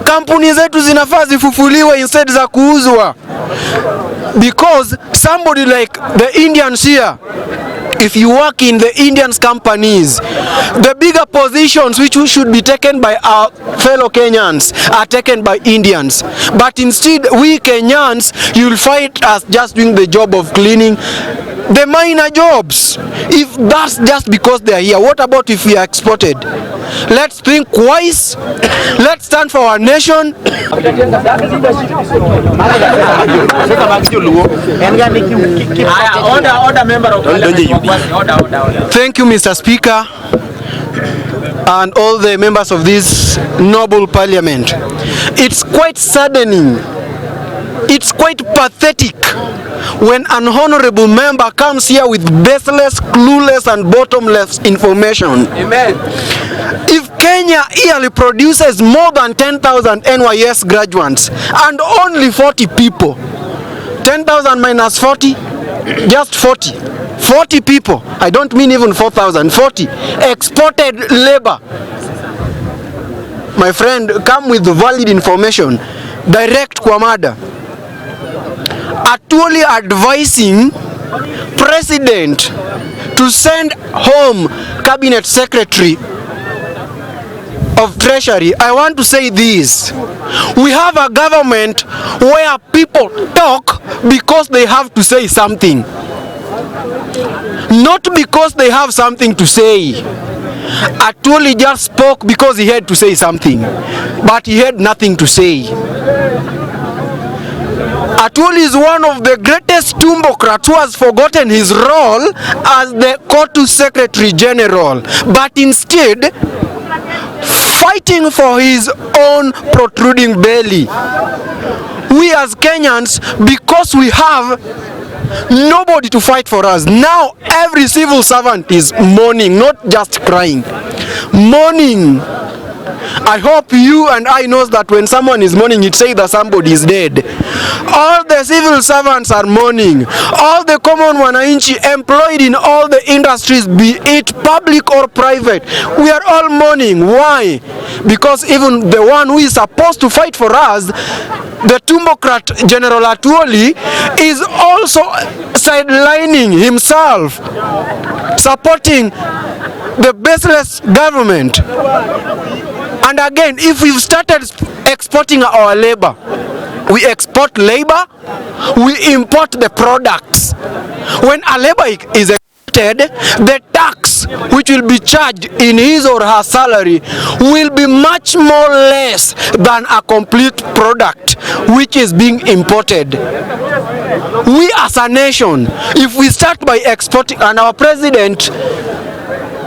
Kampuni zetu zinafaa zifufuliwe instead za kuuzwa. Because somebody like the Indians here, if you work in the Indians companies, the bigger positions which should be taken by our fellow Kenyans are taken by Indians. But instead, we Kenyans, you'll find us just doing the job of cleaning, the minor jobs. If that's just because they are here, what about if we are exported? Let's think twice. Let's stand for our nation. Thank you, Mr. Speaker, and all the members of this noble parliament. It's quite saddening, it's quite pathetic when an honorable member comes here with baseless, clueless and bottomless information. Amen. If Kenya yearly produces more than 10,000 NYS graduates and only 40 people, 10,000 minus 40, just 40. 40 people, I don't mean even 4,000, 40 exported labor. My friend, come with valid information, direct kwa mada. Actually advising president to send home cabinet secretary of treasury. I want to say this: we have a government where people talk because they have to say something, not because they have something to say. Actually just spoke because he had to say something, but he had nothing to say. Atwoli is one of the greatest tumbocrats who has forgotten his role as the Kotu Secretary General, but instead fighting for his own protruding belly. We as Kenyans, because we have nobody to fight for us, now every civil servant is mourning, not just crying, mourning. I hope you and I knows that when someone is mourning, it says that somebody is dead. All the civil servants are mourning. All the common mwananchi employed in all the industries, be it public or private, we are all mourning. Why? Because even the one who is supposed to fight for us, the tumbocrat General Atwoli, is also sidelining himself, supporting the baseless government. And again, if we've started exporting our labor, we export labor, we import the products. When a labor is exported, the tax which will be charged in his or her salary will be much more less than a complete product which is being imported. We as a nation, if we start by exporting, and our president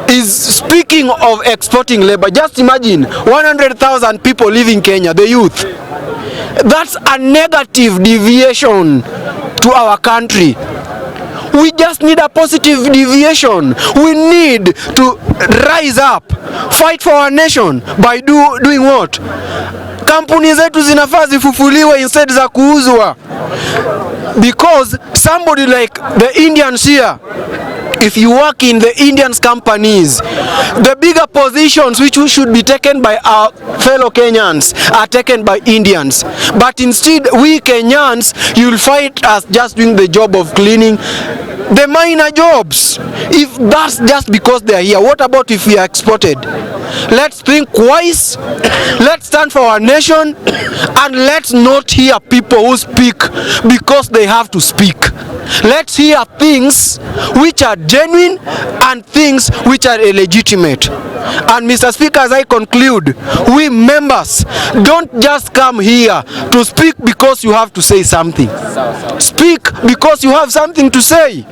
is speaking of exporting labor, just imagine 100,000 people live in Kenya, the youth. That's a negative deviation to our country. We just need a positive deviation. We need to rise up, fight for our nation by doing what? Kampuni zetu zinafaa zifufuliwe instead za kuuzwa. Because somebody like the Indians here, if you work in the Indians companies, the bigger positions which should be taken by our fellow Kenyans are taken by Indians. But instead, we Kenyans, you'll find us just doing the job of cleaning, the minor jobs. If that's just because they are here, what about if we are exported? Let's think twice, let's stand for our nation, and let's not hear people who speak because they have to speak. Let's hear things which are genuine and things which are illegitimate. And Mr. Speaker, as I conclude, we members, don't just come here to speak because you have to say something. Speak because you have something to say.